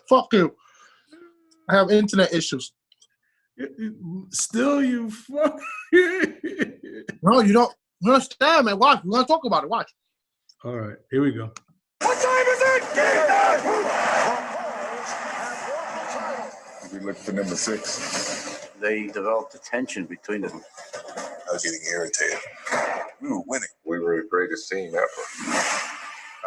Fuck you. I have internet issues. Still, you fuck. No, you don't understand, man. Watch. We're going to talk about it. Watch. All right, here we go. What time is it? Game time! We looked for number 6. They developed a tension between them. I was getting irritated. We were winning. We were the greatest team ever.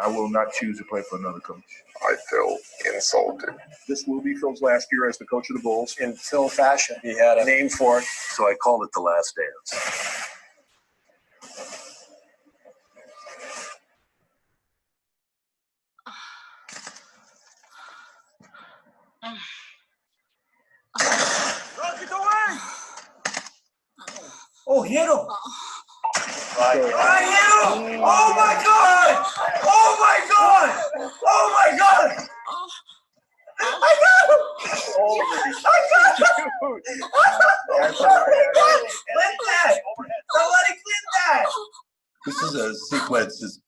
I will not choose to play for another coach. I felt insulted. This will be Phil's last year as the coach of the Bulls. In Phil fashion, he had a name for it. So I called it The Last Dance. Oh, hit him. I hit him! Oh my God! Oh my God! Oh my God! I got him! I got him! Clip that! Somebody clip that! This is a sequence.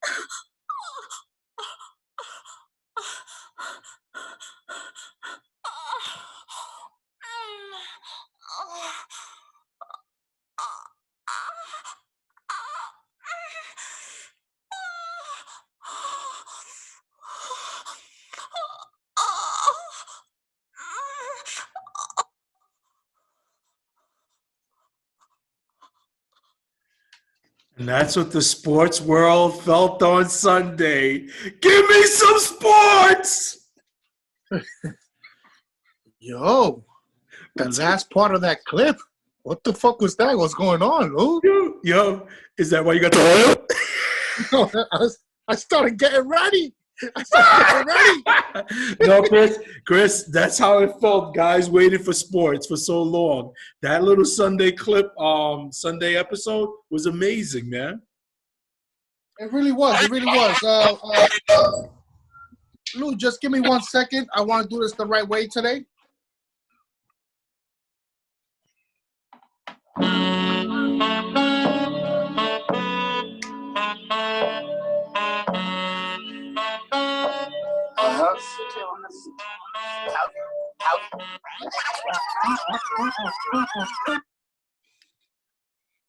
And that's what the sports world felt on Sunday. Give me some sports! Yo, the last part of that clip. What the fuck was that? What's going on, Lou? Yo, is that why you got the oil? No, I started getting ready. No, Chris, that's how it felt. Guys waiting for sports for so long. That little Sunday clip, Sunday episode was amazing, man. It really was. It really was. Lou, just give me 1 second. I want to do this the right way today.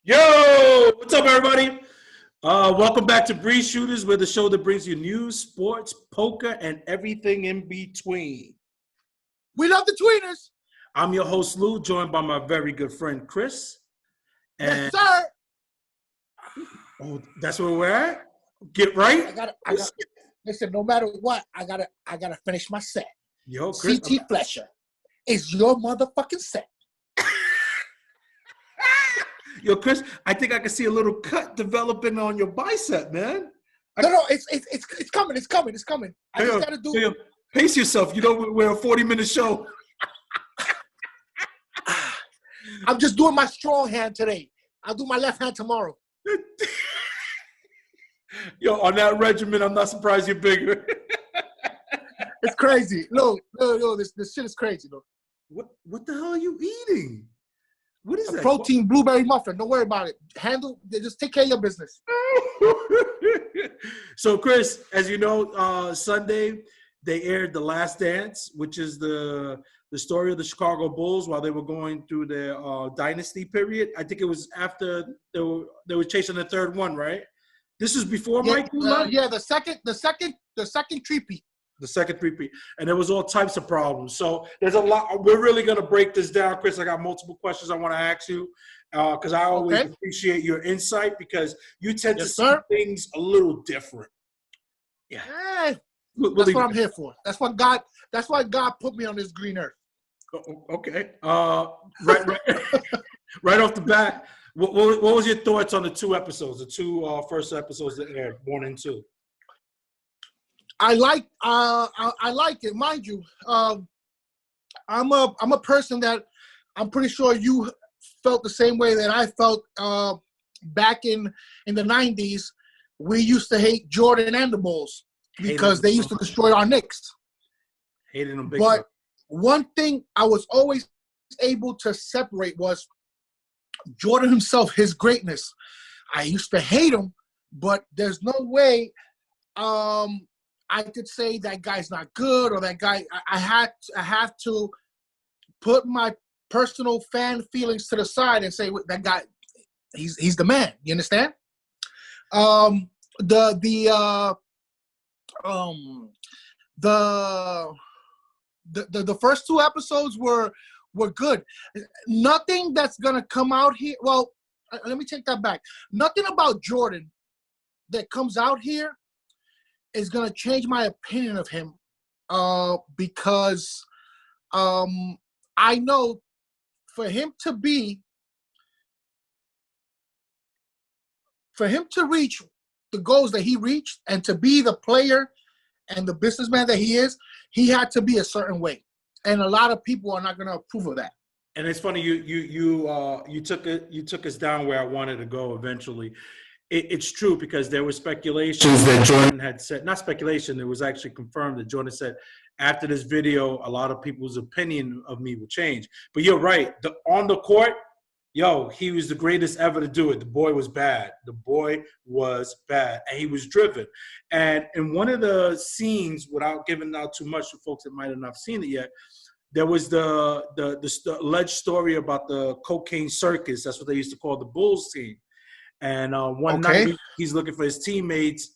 Yo, what's up, everybody? Welcome back to Breeze Shooters, where the show that brings you news, sports, poker, and everything in between. We love the tweeters. I'm your host, Lou, joined by my very good friend, Chris. Yes, sir. Oh, that's where we're at? Get right? I gotta listen, no matter what, I gotta finish my set. Yo, Chris. CT Fletcher is your motherfucking set. Yo, Chris, I think I can see a little cut developing on your bicep, man. No, it's coming. It's coming. I just gotta do it. Pace yourself. You know, we're a 40-minute show. I'm just doing my strong hand today. I'll do my left hand tomorrow. Yo, on that regimen, I'm not surprised you're bigger. It's crazy. No, this shit is crazy, though. What the hell are you eating? What is that? Protein blueberry muffin. Don't worry about it. Just take care of your business. So, Chris, as you know, Sunday they aired The Last Dance, which is the story of the Chicago Bulls while they were going through their dynasty period. I think it was after they were chasing the third one, right? This is before Mike. Yeah, the second three-peat. The second three-peat. And there was all types of problems. So there's a lot. We're really going to break this down, Chris. I got multiple questions I want to ask you because I always appreciate your insight because you tend to see things a little different. Yeah. That's what I'm here for. That's why God put me on this green earth. Okay. Right off the bat, what was your thoughts on the two episodes, the two first episodes that aired, 1 and 2? I like it, mind you. I'm a person that I'm pretty sure you felt the same way that I felt back in the 90s. We used to hate Jordan and the Bulls because they used to destroy our Knicks. Hated them big. But one thing I was always able to separate was Jordan himself, his greatness. I used to hate him, but there's no way I could say that guy's not good, or that guy. I have to put my personal fan feelings to the side and say that guy, he's the man. You understand? The first 2 episodes were good. Nothing that's gonna come out here. Well, let me take that back. Nothing about Jordan that comes out here is gonna change my opinion of him, because I know for him to reach the goals that he reached and to be the player and the businessman that he is, he had to be a certain way, and a lot of people are not going to approve of that. And it's funny you took us down where I wanted to go eventually. It's true, because there were speculations that Jordan had said, not speculation, it was actually confirmed that Jordan said, after this video, a lot of people's opinion of me will change. But you're right. On the court, he was the greatest ever to do it. The boy was bad. The boy was bad. And he was driven. And in one of the scenes, without giving out too much to folks that might have not seen it yet, there was the alleged story about the cocaine circus. That's what they used to call the Bulls team. And one night he's looking for his teammates.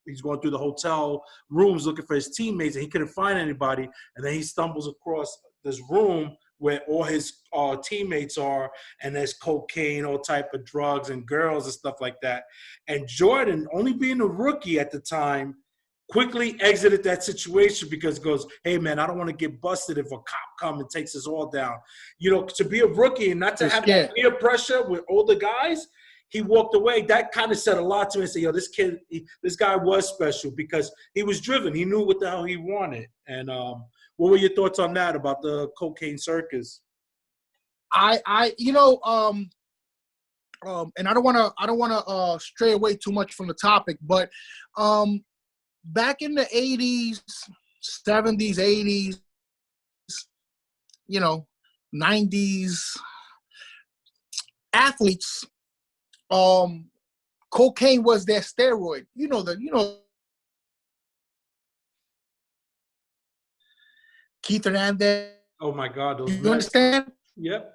He's going through the hotel rooms looking for his teammates, and he couldn't find anybody. And then he stumbles across this room where all his teammates are, and there's cocaine, all type of drugs and girls and stuff like that. And Jordan, only being a rookie at the time, quickly exited that situation because he goes, hey, man, I don't want to get busted if a cop comes and takes us all down. To be a rookie and not to have that peer pressure with older guys, he walked away. That kind of said a lot to me and said, this guy was special because he was driven. He knew what the hell he wanted. And what were your thoughts on that about the cocaine circus? And I don't want to stray away too much from the topic, but back in the 80s, 70s, 80s, 90s, athletes, cocaine was their steroid. Keith Hernandez. Oh my God! Those you understand? Yep.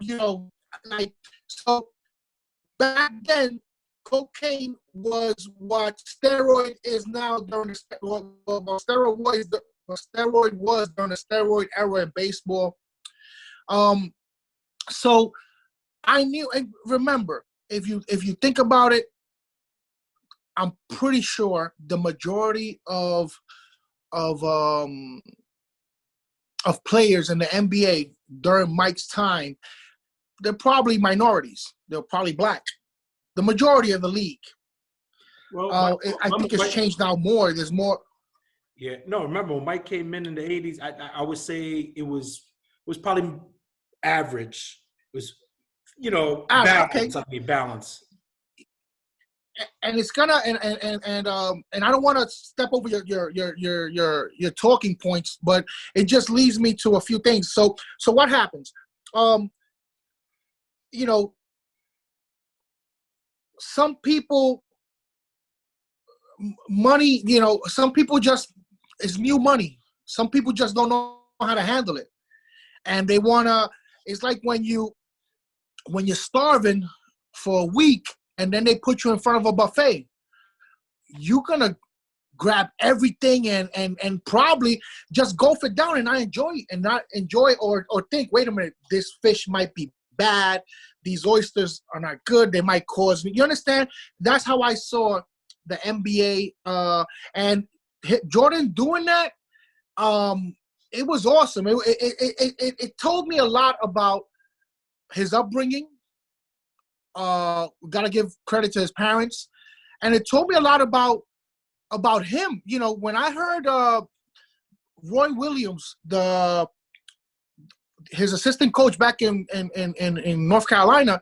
So back then, cocaine was what steroid is now during steroid was during the steroid era in baseball. So I knew, and remember, if you think about it, I'm pretty sure the majority of players in the NBA during Mike's time, they're probably minorities. They're probably black. The majority of the league. Well, I think it's changed now more. There's more. Yeah. No, remember when Mike came in the 80s, I would say it was probably average. It was, balance. Okay. I mean, balance. And it's gonna and I don't want to step over your talking points, but it just leads me to a few things. So what happens? Some people, money. Some people it's new money. Some people just don't know how to handle it, and they wanna. It's like when you're starving for a week. And then they put you in front of a buffet. You're going to grab everything and probably just go for down and not enjoy or think, wait a minute, this fish might be bad. These oysters are not good. They might cause me. You understand? That's how I saw the NBA. And Jordan doing that, it was awesome. It told me a lot about his upbringing. Gotta give credit to his parents, and it told me a lot about him. When I heard Roy Williams, his assistant coach back in North Carolina,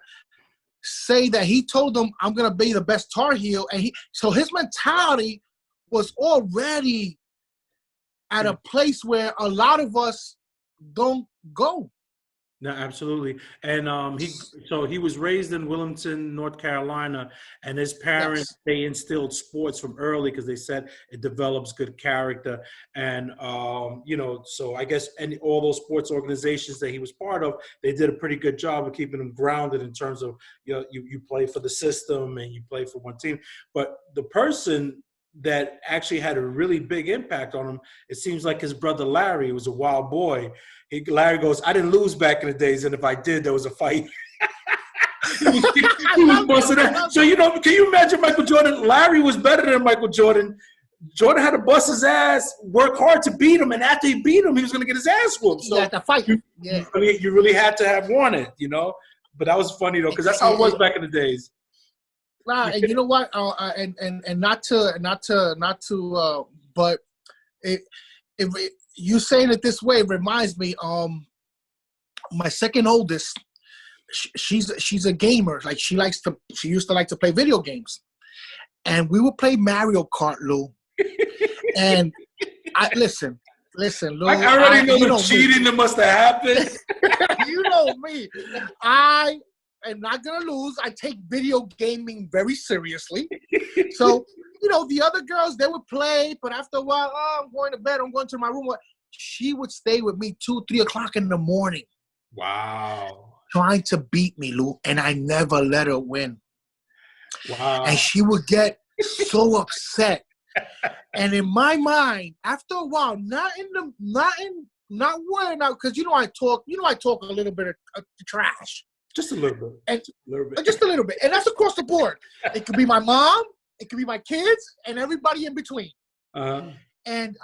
say that he told him, "I'm gonna be the best Tar Heel," and so his mentality was already at a place where a lot of us don't go. No, absolutely. And he was raised in Wilmington, North Carolina, and his parents, Yes. they instilled sports from early because they said it develops good character. And so I guess all those sports organizations that he was part of, they did a pretty good job of keeping him grounded in terms of, you play for the system and you play for one team. But the person that actually had a really big impact on him, it seems like his brother Larry was a wild boy. Larry goes, I didn't lose back in the days, and if I did, there was a fight. He was busting it. So, can you imagine Michael Jordan? Larry was better than Michael Jordan. Jordan had to bust his ass, work hard to beat him, and after he beat him, he was going to get his ass whooped. So you had to fight. Yeah. You really had to have won it, But that was funny, though, because that's how it was back in the days. Right, and you know what? And not to, but if you saying it this way, it reminds me. My second oldest, she's a gamer. Like she used to like to play video games, and we would play Mario Kart, Lou. And listen, Lou. I already know the cheating that must have happened. You know me. I am not going to lose. I take video gaming very seriously. So, the other girls, they would play, but after a while, I'm going to bed. I'm going to my room. She would stay with me 2, 3 o'clock in the morning. Wow. Trying to beat me, Lou, and I never let her win. Wow. And she would get so upset. And in my mind, after a while, not worrying out, because I talk a little bit of trash. Just a little bit. And just a little bit. And that's across the board. It could be my mom, it could be my kids, and everybody in between. Uh-huh. And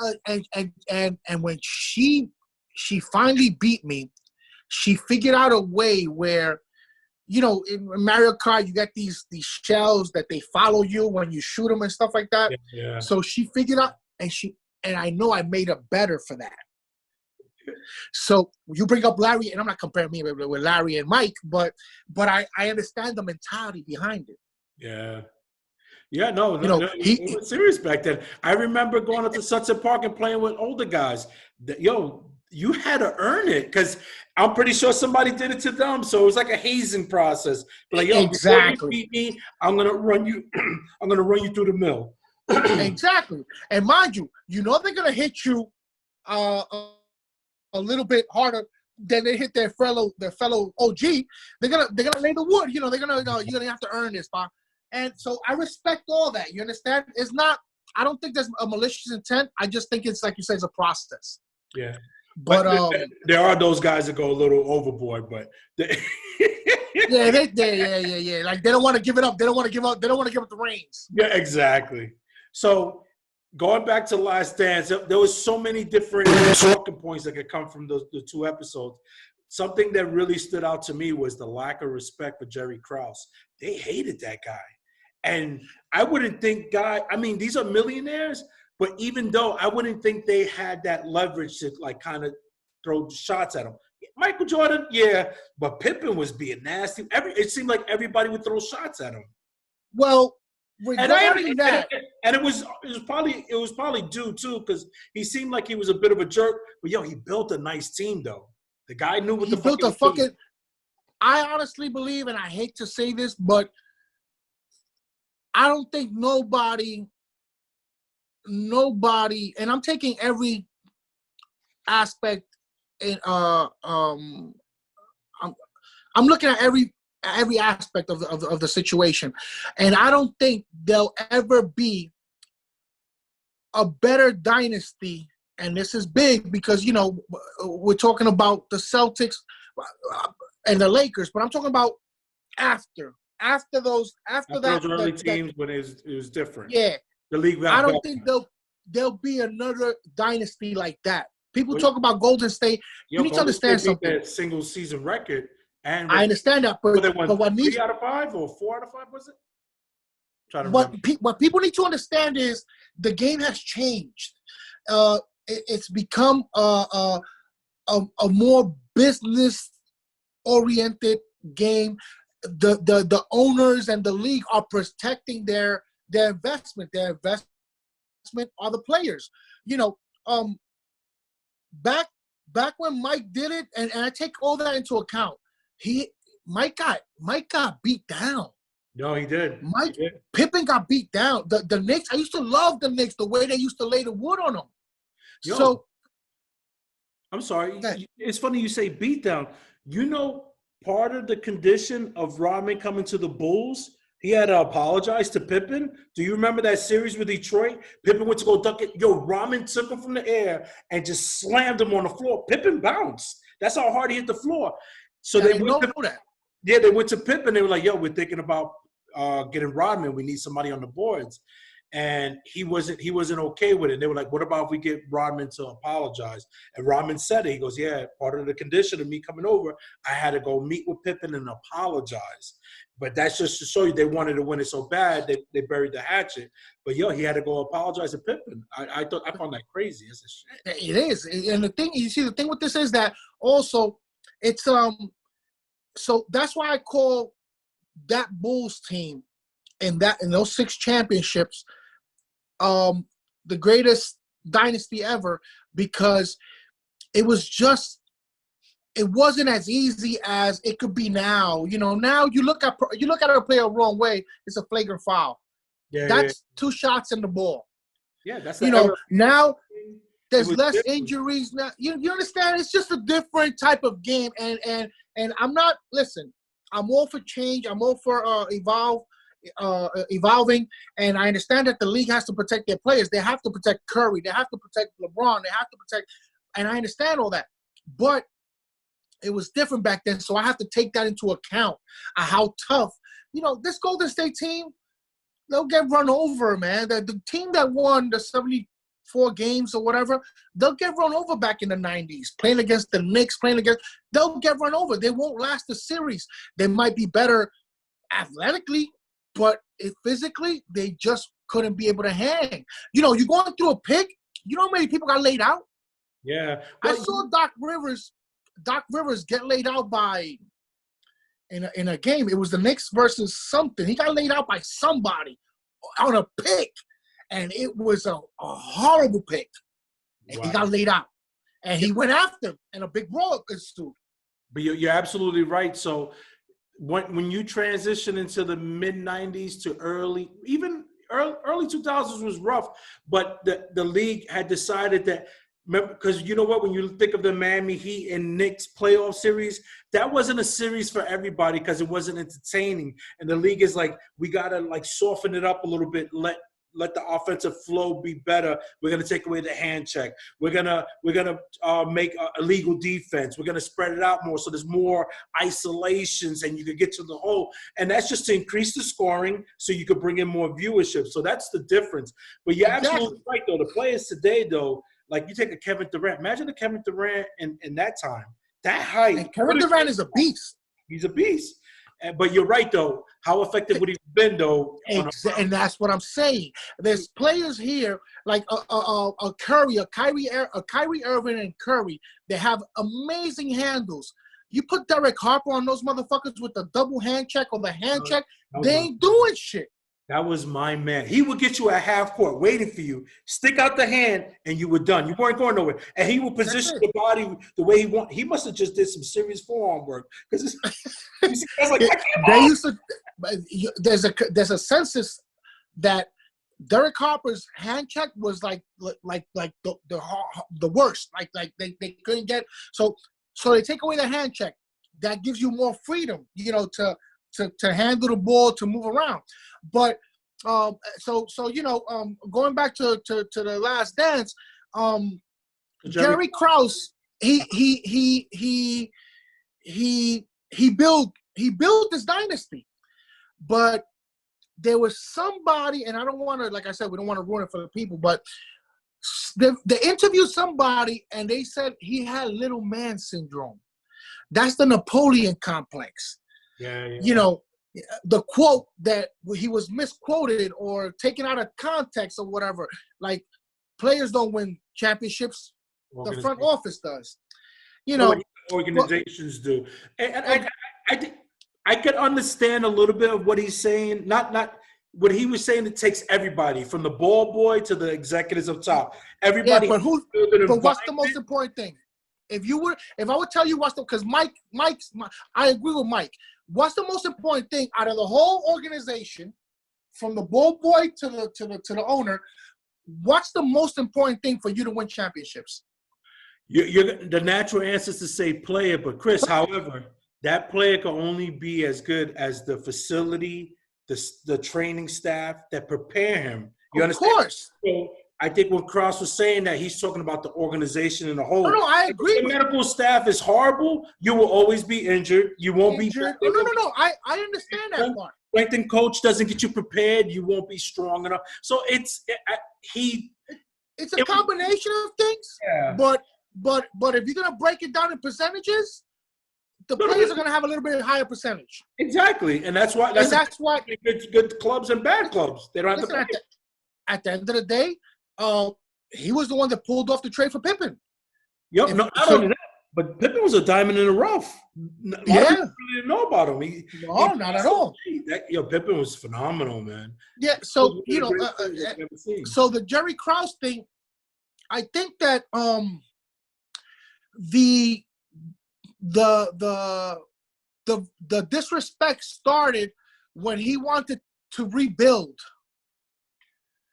when she finally beat me, she figured out a way where, in Mario Kart, you got these shells that they follow you when you shoot them and stuff like that. Yeah. So she figured out, and I know I made her better for that. So you bring up Larry, and I'm not comparing me with Larry and Mike, but I understand the mentality behind it. Yeah. Yeah, no, he was serious back then. I remember going up to Sunset Park and playing with older guys. You had to earn it because I'm pretty sure somebody did it to them. So it was like a hazing process. Like, exactly. Before you beat me, I'm gonna run you. I'm gonna run you through the mill. Exactly. And mind you, they're gonna hit you a little bit harder than they hit their fellow OG. They're gonna lay the wood. They're gonna you're gonna have to earn this, Bob. And so I respect all that. You understand? It's not. I don't think there's a malicious intent. I just think it's, like you say, it's a process. Yeah. But there are those guys that go a little overboard, but yeah. Like they don't want to give it up. They don't want to give up. They don't want to give up the reins. Yeah, exactly. So going back to Last Dance, there was so many different talking points that could come from the 2 episodes. Something that really stood out to me was the lack of respect for Jerry Krause. They hated that guy. And I wouldn't think these are millionaires, but even though I wouldn't think they had that leverage to kind of throw shots at him. Michael Jordan, yeah, but Pippen was being nasty. It seemed like everybody would throw shots at him. Well, regarding that, and it was probably due too, because he seemed like he was a bit of a jerk. But he built a nice team though. The guy knew what he built a fucking. I honestly believe, and I hate to say this, but I don't think nobody, and I'm taking every aspect in I'm looking at every aspect of the situation, and I don't think there'll ever be a better dynasty. And this is big because we're talking about the Celtics and the Lakers, but I'm talking about after those early teams when it was different. Yeah, the league. I don't think there'll be another dynasty like that. People talk about Golden State. You need to understand something. That single season record, and I understand that, but what needs 3 out of 5 or 4 out of 5 was it? What people need to understand is the game has changed. It's become a more business-oriented game. The owners and the league are protecting their investment. Their investment are the players. Back back when Mike did it, and I take all that into account, Mike got beat down. No, he did. Pippen got beat down. The Knicks, I used to love the Knicks, the way they used to lay the wood on them. So I'm sorry. It's funny you say beat down. You know, part of the condition of Rodman coming to the Bulls, he had to apologize to Pippen. Do you remember that series with Detroit? Pippen went to go dunk it. Yo, Rodman took him from the air and just slammed him on the floor. Pippen bounced. That's how hard he hit the floor. So they went to that. Yeah, they went to Pippen. They were like, yo, we're thinking about getting Rodman. We need somebody on the boards. And he wasn't okay with it. And they were like, what about if we get Rodman to apologize? And Rodman said it. He goes, yeah, part of the condition of me coming over, I had to go meet with Pippen and apologize. But that's just to show you they wanted to win it so bad they buried the hatchet. But he had to go apologize to Pippen. I found that crazy. It's a shit. It is. And the thing with this is that also it's so that's why I call that Bulls team in those 6 championships the greatest dynasty ever, because it wasn't as easy as it could be now. You know, now you look at a player the wrong way, it's a flagrant foul. That's 2 shots in the ball. Yeah, that's now there's less injuries now. You understand? It's just a different type of game, and I'm not. Listen, I'm all for change. I'm all for evolving, and I understand that the league has to protect their players. They have to protect Curry. They have to protect LeBron. They have to protect, and I understand all that. But it was different back then, so I have to take that into account. How tough, this Golden State team, they'll get run over, man. The team that won the 74 games or whatever, they'll get run over back in the 90s. Playing against the Knicks, they'll get run over. They won't last the series. They might be better athletically, but physically, they just couldn't be able to hang. You're going through a pick. You know how many people got laid out? Yeah. I saw Doc Rivers get laid out in a game. It was the Knicks versus something. He got laid out by somebody on a pick, and it was a horrible pick. And he got laid out, and he went after him, and a big brawl ensued. But you're absolutely right. So when you transition into the mid-90s to early 2000s was rough, but the league had decided that, because you know what, when you think of the Miami Heat and Knicks playoff series, that wasn't a series for everybody because it wasn't entertaining. And the league is like, we got to soften it up a little bit, let the offensive flow be better. We're going to take away the hand check. We're gonna make a illegal defense. We're going to spread it out more so there's more isolations and you can get to the hole. And that's just to increase the scoring so you could bring in more viewership. So that's the difference. But you're absolutely right, though. The players today, though, like you take a Kevin Durant. Imagine a Kevin Durant in that time. That height. And Kevin Durant is a beast. He's a beast. But you're right, though. How effective would he have been, though? And that's what I'm saying. There's players here like a Curry, a Kyrie Irving and Curry. They have amazing handles. You put Derek Harper on those motherfuckers with the double hand check or the hand check, they ain't doing shit. That was my man. He would get you at half court waiting for you, stick out the hand, and you were done. You weren't going nowhere. And he would position the body the way he wanted. He must have just did some serious forearm work. Because there's a census that Derek Harper's hand check was like the worst. Like they couldn't get. So they take away the hand check. That gives you more freedom, to handle the ball, to move around. But going back to the Last Dance, Jerry Krause, he built this dynasty, but there was somebody, and I don't want to, like I said, we don't want to ruin it for the people, but they interviewed somebody and they said he had little man syndrome. That's the Napoleon complex. Yeah. The quote that he was misquoted or taken out of context or whatever. Like, players don't win championships. The front office does. Organizations do. And I could understand a little bit of what he's saying. Not what he was saying. It takes everybody from the ball boy to the executives up top. Everybody. Yeah, but what's the most important thing? if I would tell you because I agree with Mike. What's the most important thing out of the whole organization, from the ball boy to the owner? What's the most important thing for you to win championships? The natural answer is to say player, but Chris, however, that player can only be as good as the facility, the training staff that prepare him. You understand? Of course. So I think when Krause was saying that, he's talking about the organization in the whole. No, I agree. If the medical staff is horrible, you will always be injured. You won't be. No. I understand that part. Strength and coach doesn't get you prepared. You won't be strong enough. So it's a combination of things. Yeah. But if you're gonna break it down in percentages, the players are gonna have a little bit higher percentage. Exactly, and that's why good clubs and bad clubs. They don't have to pay. At the end of the day, he was the one that pulled off the trade for Pippen. Yep, not only that, but Pippen was a diamond in the rough. Yeah, really didn't know about him. Not at all. Pippen was phenomenal, man. Yeah, so so the Jerry Krause thing, I think that the disrespect started when he wanted to rebuild.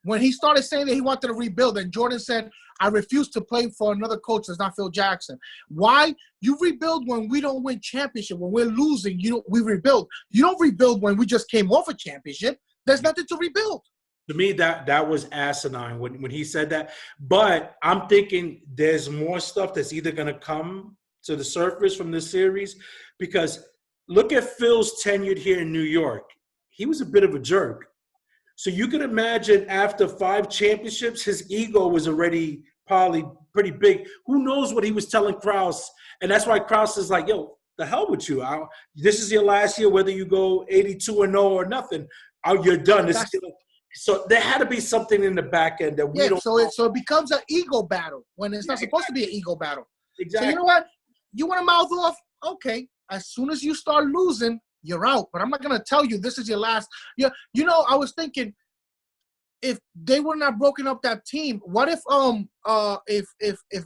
When he started saying that he wanted to rebuild, and Jordan said, I refuse to play for another coach that's not Phil Jackson. Why? You rebuild when we don't win championship. When we're losing, we rebuild. You don't rebuild when we just came off a championship. There's nothing to rebuild. To me, that was asinine when he said that. But I'm thinking there's more stuff that's either going to come to the surface from this series, because look at Phil's tenure here in New York. He was a bit of a jerk. So you can imagine after 5 championships, his ego was already probably pretty big. Who knows what he was telling Krause? And that's why Krause is like, yo, the hell with you. This is your last year, whether you go 82-0 or nothing. You're done. So there had to be something in the back end that we don't know. So it becomes an ego battle when it's not supposed to be an ego battle. Exactly. So you know what? You want to mouth off? Okay. As soon as you start losing, you're out. But I'm not going to tell you this is your last. You know, I was thinking, if they would not have broken up that team, what if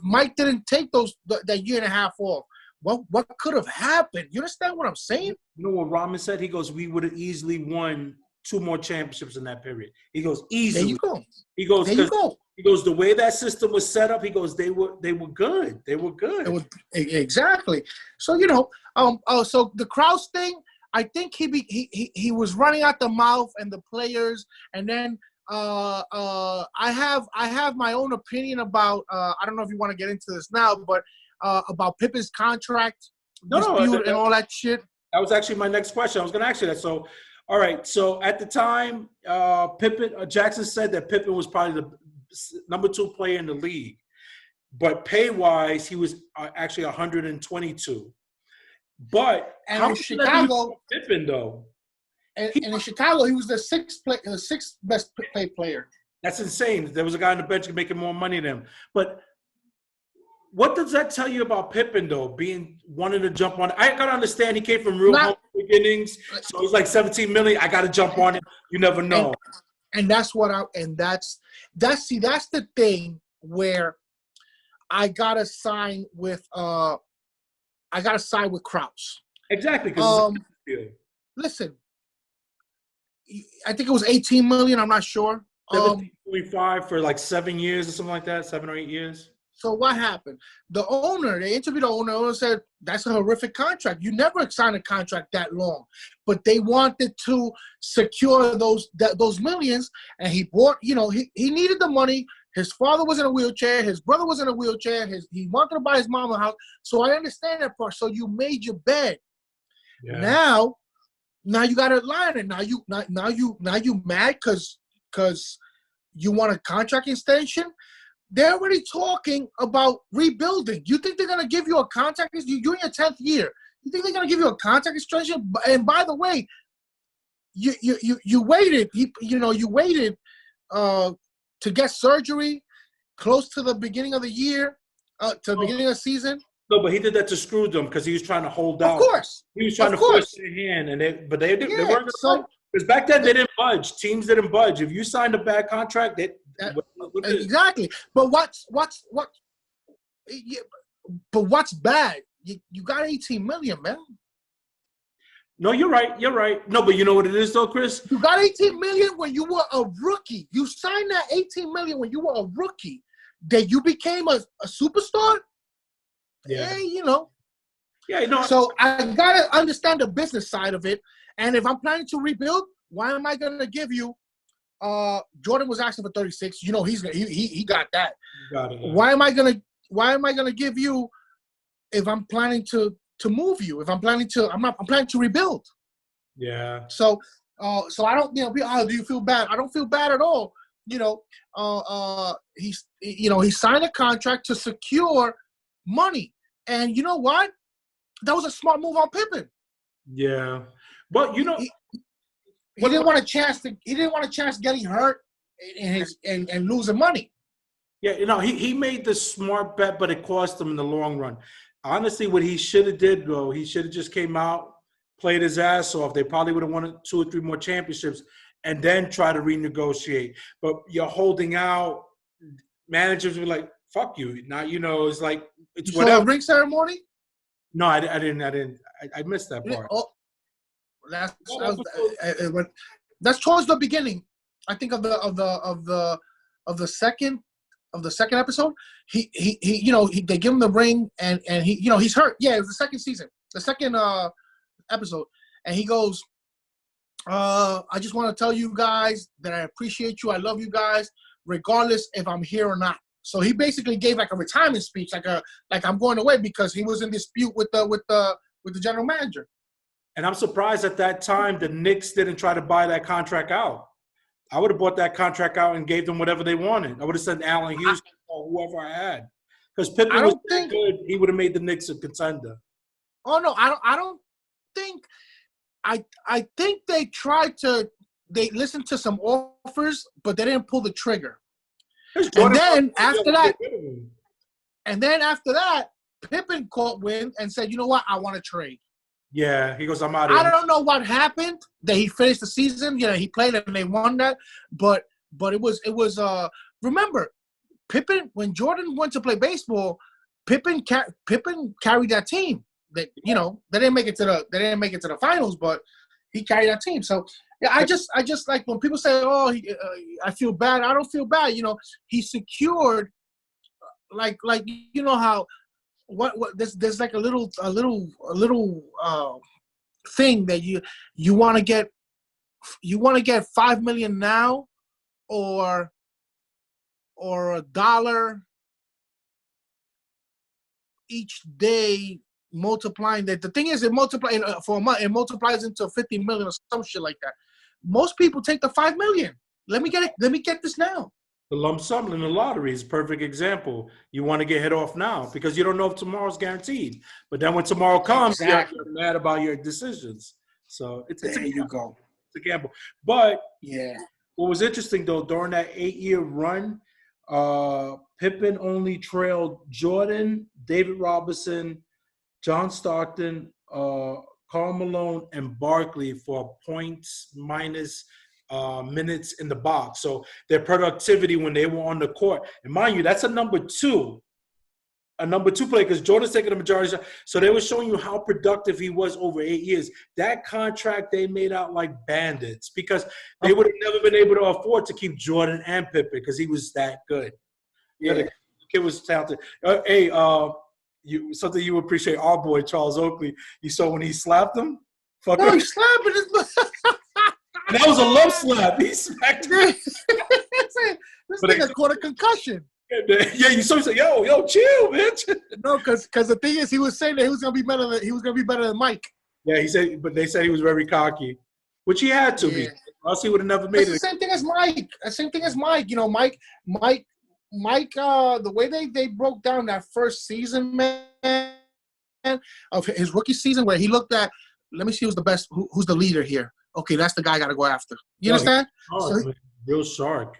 Mike didn't take that year and a half off? What could have happened? You understand what I'm saying? You know what Rahman said? He goes, we would have easily won 2 more championships in that period. He goes, easily. There you go. He goes, there you go. He goes, the way that system was set up, he goes, they were good. They were good. Exactly. So, you know, so the Krause thing, I think he was running out the mouth and the players, and then I have my own opinion about I don't know if you want to get into this now, but about Pippen's contract dispute and all that shit. That was actually my next question. I was going to ask you that. So, all right. So at the time, Jackson said that Pippen was probably the number 2 player in the league, but pay-wise, he was actually 122. But and how in Chicago, Pippen though? And in Chicago, he was the 6th best paid player. That's insane. There was a guy on the bench making more money than him. But what does that tell you about Pippen, though, wanting to jump on? I got to understand he came from real humble beginnings, so he's like $17 million. I got to jump on it. You never know. And that's the thing where I gotta side with Krause. Exactly. Listen, I think it was $18 million. I'm not sure. 17.5 for like 7 years or something like that, 7 or 8 years. So what happened? They interviewed the owner. The owner said, that's a horrific contract. You never signed a contract that long. But they wanted to secure those millions, and he bought, he needed the money. His father was in a wheelchair. His brother was in a wheelchair. He wanted to buy his mom a house. So I understand that part. So you made your bed. Yeah. Now you got to line it. Now you mad because you want a contract extension. They're already talking about rebuilding. You think they're gonna give you a contract? You're in your 10th year. You think they're gonna give you a contract extension? And by the way, you waited. You waited to get surgery close to the beginning of the year, to the beginning of the season. No, but he did that to screw them because he was trying to hold out. Of course, he was trying to force their hand, they weren't. Because back then they didn't budge. Teams didn't budge. If you signed a bad contract, exactly. But but what's bad? You got 18 million, man. No, you're right. You're right. No, but you know what it is, though, Chris? You got 18 million when you were a rookie. You signed that 18 million when you were a rookie. That you became a superstar. Yeah. Hey, you know. Yeah, no. So I gotta understand the business side of it. And if I'm planning to rebuild, why am I gonna give you? Jordan was asking for 36. You know he got that. Got it. Why am I gonna give you if I'm planning to move you? If I'm planning to, I'm planning to rebuild. Yeah. So I don't, you know, do you feel bad? I don't feel bad at all. You know, he signed a contract to secure money, and you know what? That was a smart move on Pippen. Yeah, but you know, he didn't want a chance to. He didn't want a chance getting hurt and losing money. Yeah, you know, he made the smart bet, but it cost him in the long run. Honestly, what he should have did, though, he should have just came out, played his ass off. They probably would have won 2 or 3 more championships, and then try to renegotiate. But you're holding out. Managers were like, "Fuck you!" Now you know it's like it's You whatever. saw the ring ceremony? No, I didn't. I missed that part. Oh, that's towards the beginning. I think of the second episode. He they give him the ring and he, you know, he's hurt. Yeah, it was the second season, the second episode, and he goes, I just want to tell you guys that I appreciate you. I love you guys, regardless if I'm here or not. So he basically gave like a retirement speech, like I'm going away because he was in dispute with the general manager. And I'm surprised at that time the Knicks didn't try to buy that contract out. I would have bought that contract out and gave them whatever they wanted. I would have sent Allen Hughes or whoever I had. Because Pippen was good, he would have made the Knicks a contender. Oh no, I don't think. I think they listened to some offers, but they didn't pull the trigger. And then after that, Pippen caught wind and said, "You know what? I want to trade." Yeah, he goes, "I'm out of here." I don't know what happened. That he finished the season. You know, he played and they won that. But it was remember, Pippen, when Jordan went to play baseball, Pippen carried that team. That, you know, they didn't make it to the finals, but he carried that team. So yeah, I just like when people say, "Oh, I feel bad." I don't feel bad. You know, he secured like you know how what there's like a little thing that you want to get $5 million now or $1 each day, multiplying that. The thing is, it multiplies for a month. It multiplies into 50 million or some shit like that. Most people take the 5 million. Let me get it. Let me get this now. The lump sum in the lottery is a perfect example. You want to get hit off now because you don't know if tomorrow's guaranteed. But then when tomorrow comes, you're mad about your decisions. So it's a gamble. But yeah, what was interesting though, during that 8-year run, Pippen only trailed Jordan, David Robinson, John Stockton, Karl Malone, and Barkley for points minus minutes in the box. So their productivity when they were on the court. And mind you, that's a number two player because Jordan's taking the majority. So they were showing you how productive he was over 8 years. That contract they made out like bandits because they would have never been able to afford to keep Jordan and Pippen because he was that good. Yeah, the kid was talented. Something you appreciate, our boy Charles Oakley. You saw when he slapped him? He slapped his and that was a low slap. He smacked him. This nigga caught a concussion. Yeah, you saw him say, yo, chill, bitch. No, because the thing is, he was saying that he was gonna be better than Mike. Yeah, but they said he was very cocky, which he had to be. Else he would have never made it. The same thing as Mike. The same thing as Mike. You know, Mike. The way they broke down that first season, man, of his rookie season, where he looked at, let me see who's the best, who's the leader here. Okay, that's the guy I got to go after. You understand? Real shark.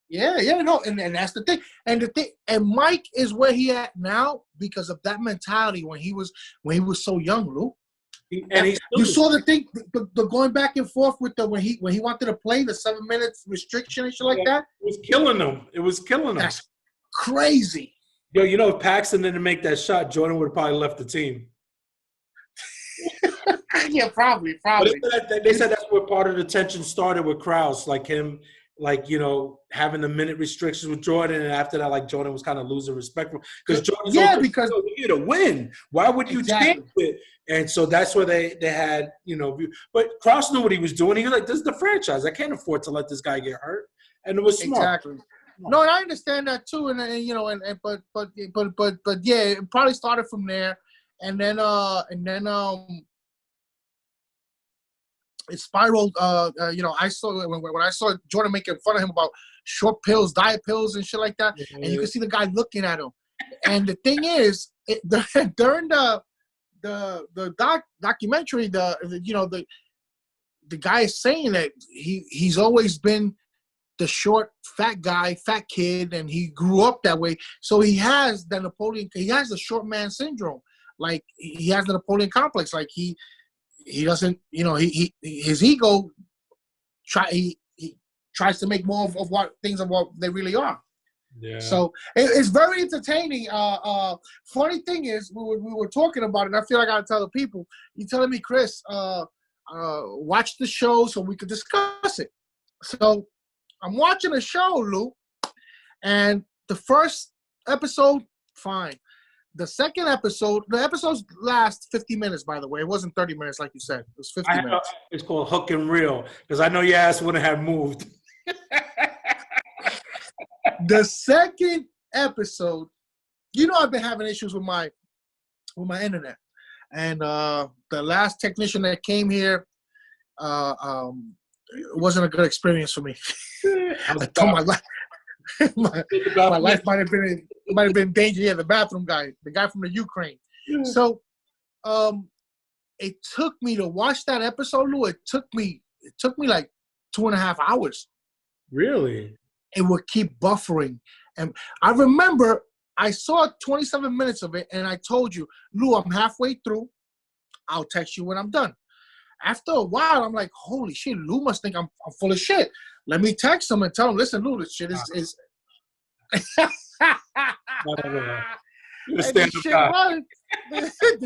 Yeah, no, and that's the thing. And Mike is where he at now because of that mentality when he was so young, Lou. You saw the thing, the going back and forth with when he wanted to play the 7 minutes restriction and shit like that. It was killing him. That's crazy. Yo, you know, if Paxton didn't make that shot, Jordan would have probably left the team. Yeah, probably. But they said that's where part of the tension started with Krause, like him, like, you know, having the minute restrictions with Jordan, and after that, like, Jordan was kind of losing respect for him. Because Jordan, because you're here to win. Why would you change it? And so that's where they had, you know, but Krause knew what he was doing. He was like, this is the franchise. I can't afford to let this guy get hurt. And it was smart. Exactly. No, and I understand that too, and you know, but yeah, it probably started from there, and then it spiraled. You know, I saw when I saw Jordan making fun of him about short pills, diet pills, and shit like that, and you can see the guy looking at him. And the thing is, during the documentary, the guy is saying that he's always been the short, fat kid, and he grew up that way. So he has the short man syndrome. Like, he has the Napoleon complex. Like, he doesn't, you know, his ego he tries to make more of what they really are. Yeah. So it's very entertaining. Funny thing is, we were talking about it, and I feel like I gotta tell the people. You're telling me, Chris, watch the show so we could discuss it. So I'm watching a show, Lou, and the first episode, fine. The second episode, the episodes last 50 minutes, by the way. It wasn't 30 minutes like you said. It was 50 minutes. It's called Hook and Reel, because I know your ass wouldn't have moved. The second episode, you know, I've been having issues with my internet. And the last technician that came here, it wasn't a good experience for me. I told my life. My life might have been in danger. Yeah, the bathroom guy, the guy from the Ukraine. Yeah. So, it took me to watch that episode, Lou. It took me like 2.5 hours. Really? It would keep buffering, and I remember I saw 27 minutes of it, and I told you, Lou, I'm halfway through. I'll text you when I'm done. After a while, I'm like, holy shit, Lou must think I'm full of shit. Let me text him and tell him, listen, Lou, this shit is the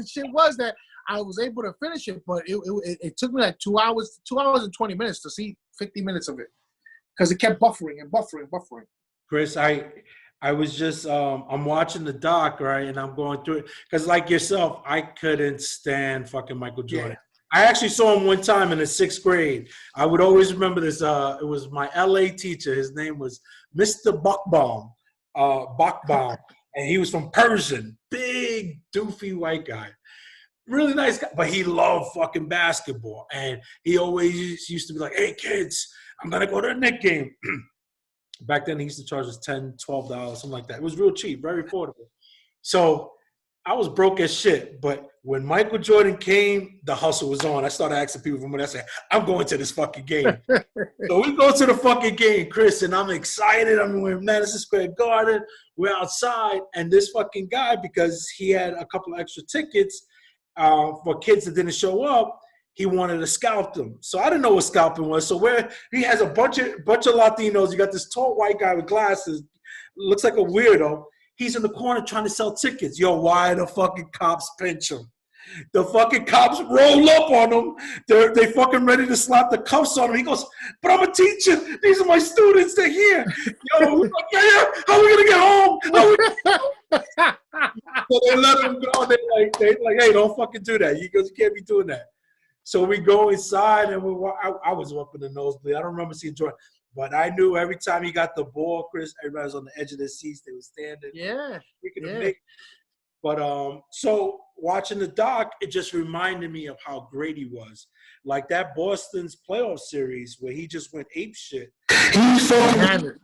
shit was that I was able to finish it, but it took me like 2 hours and 20 minutes to see 50 minutes of it, because it kept buffering and buffering. Chris, I was just I'm watching the doc, right, and I'm going through it because, like yourself, I couldn't stand fucking Michael Jordan. Yeah. I actually saw him one time in the 6th grade. I would always remember this. It was my LA teacher. His name was Mr. Buckbaum, and he was from Persian. Big, doofy white guy. Really nice guy, but he loved fucking basketball. And he always used to be like, hey, kids, I'm going to go to a Knicks game. Back then, he used to charge us $10, $12, something like that. It was real cheap, very affordable. So I was broke as shit, but when Michael Jordan came, the hustle was on. I started asking people from when I said, I'm going to this fucking game. So we go to the fucking game, Chris, and I'm excited. We're in Madison Square Garden. We're outside, and this fucking guy, because he had a couple of extra tickets for kids that didn't show up, he wanted to scalp them. So I didn't know what scalping was. So he has a bunch of Latinos. You got this tall white guy with glasses, looks like a weirdo. He's in the corner trying to sell tickets. Yo, why the fucking cops pinch him? The fucking cops roll up on him. They fucking ready to slap the cuffs on him. He goes, but I'm a teacher. These are my students. They're here. Yo, we're like, yeah. How are we going to get home? So they let him go. They like, hey, don't fucking do that. He goes, you can't be doing that. So we go inside, and I was up in the nosebleed. I don't remember seeing Jordan. But I knew every time he got the ball, Chris, everybody was on the edge of their seats. They were standing. Yeah. But so watching the doc, it just reminded me of how great he was. Like that Boston's playoff series where he just went ape shit. He averaged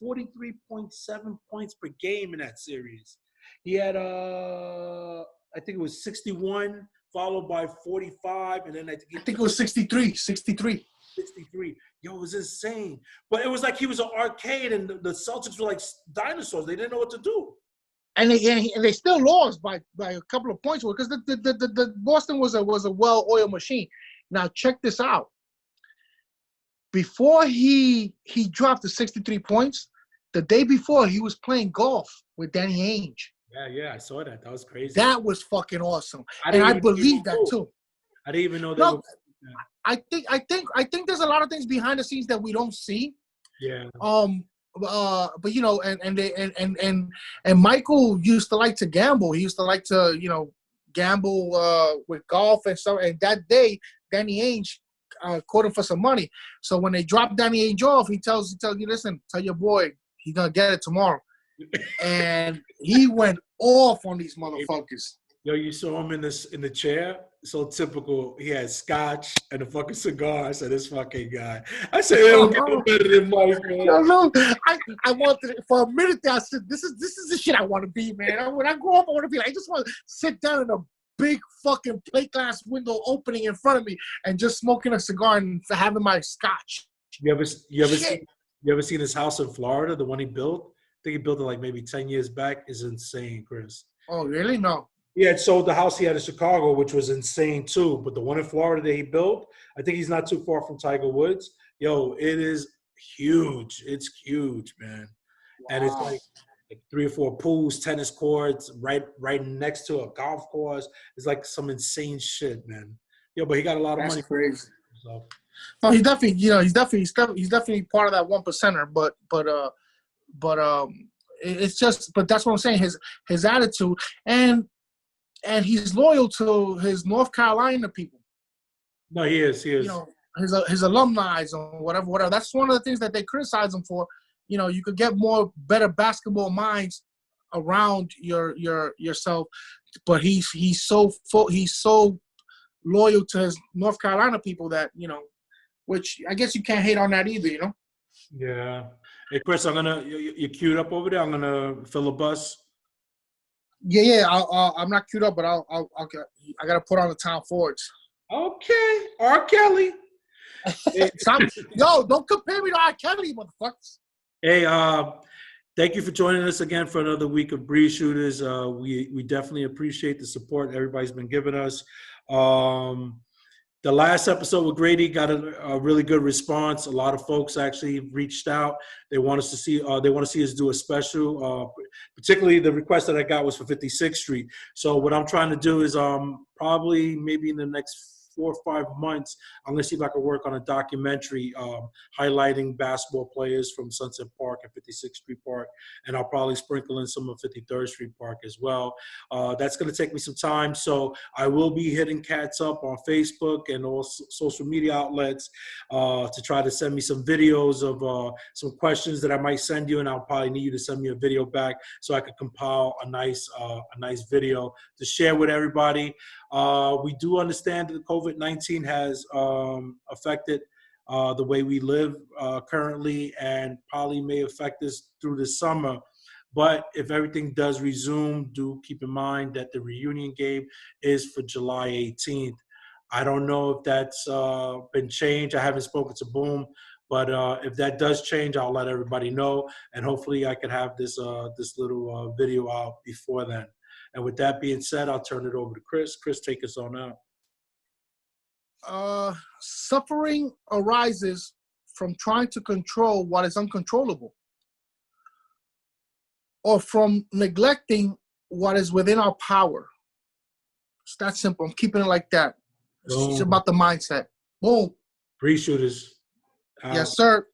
43.7 points per game in that series. He had I think it was 61, followed by 45, and then I think it was 63. 63. Yo, it was insane. But it was like he was an arcade, and the Celtics were like dinosaurs. They didn't know what to do. And they still lost by a couple of points because the Boston was a well-oiled machine. Now check this out. Before he dropped the 63 points, the day before he was playing golf with Danny Ainge. Yeah, I saw that. That was crazy. That was fucking awesome, and didn't I even believe know. that too. I didn't even know that. No, I think there's a lot of things behind the scenes that we don't see. Yeah. But you know, and Michael used to like to gamble. He used to like to, you know, gamble with golf and stuff. And that day, Danny Ainge caught him for some money. So when they dropped Danny Ainge off, he tells you, listen, tell your boy he's gonna get it tomorrow. And he went off on these motherfuckers. Yo, you saw him in the chair. So typical. He had scotch and a fucking cigar. I said, this fucking guy. I said, it don't get no better than Mike, man. No, I wanted it for a minute there. I said, this is the shit I want to be, man. When I grow up, I want to be like, I just want to sit down in a big fucking plate glass window opening in front of me and just smoking a cigar and having my scotch. You ever seen his house in Florida, the one he built? I think he built it like maybe 10 years back. Is insane, Chris. Oh, really? No. He had sold the house he had in Chicago, which was insane too. But the one in Florida that he built, I think he's not too far from Tiger Woods. Yo, it is huge. It's huge, man. Wow. And it's like 3 or 4 pools, tennis courts, right next to a golf course. It's like some insane shit, man. Yo, but he got a lot of money. That's crazy. So. No, he's definitely, you know, he's definitely part of that 1%er. But it's just, but that's what I'm saying. His attitude and he's loyal to his North Carolina people. No, he is. You know, his alumni or whatever. That's one of the things that they criticize him for. You know, you could get better basketball minds around yourself, but he's so loyal to his North Carolina people that, you know, which I guess you can't hate on that either, you know. Yeah. Hey, Chris, you're queued up over there. I'm gonna fill a bus. Yeah. I'm not queued up, but I gotta put on the town forwards. Okay, R. Kelly. Yo, don't compare me to R. Kelly, motherfuckers. Hey, thank you for joining us again for another week of Breeze Shooters. We definitely appreciate the support everybody's been giving us. The last episode with Grady got a really good response. A lot of folks actually reached out. They want us to see. They want to see us do a special. Particularly, the request that I got was for 56th Street. So what I'm trying to do is probably maybe in the next 4 or 5 months, I'm going to see if I can work on a documentary highlighting basketball players from Sunset Park and 56th Street Park, and I'll probably sprinkle in some of 53rd Street Park as well. That's going to take me some time, so I will be hitting cats up on Facebook and all social media outlets to try to send me some videos of some questions that I might send you, and I'll probably need you to send me a video back so I can compile a nice video to share with everybody. We do understand that the COVID-19 has affected the way we live currently and probably may affect us through the summer. But if everything does resume, do keep in mind that the reunion game is for July 18th. I don't know if that's been changed. I haven't spoken to Boom. But if that does change, I'll let everybody know. And hopefully I can have this little video out before then. And with that being said, I'll turn it over to Chris. Chris, take us on out. Suffering arises from trying to control what is uncontrollable, or from neglecting what is within our power. It's that simple. I'm keeping it like that. It's about the mindset. Boom. Breeze Shooters. Yes, sir.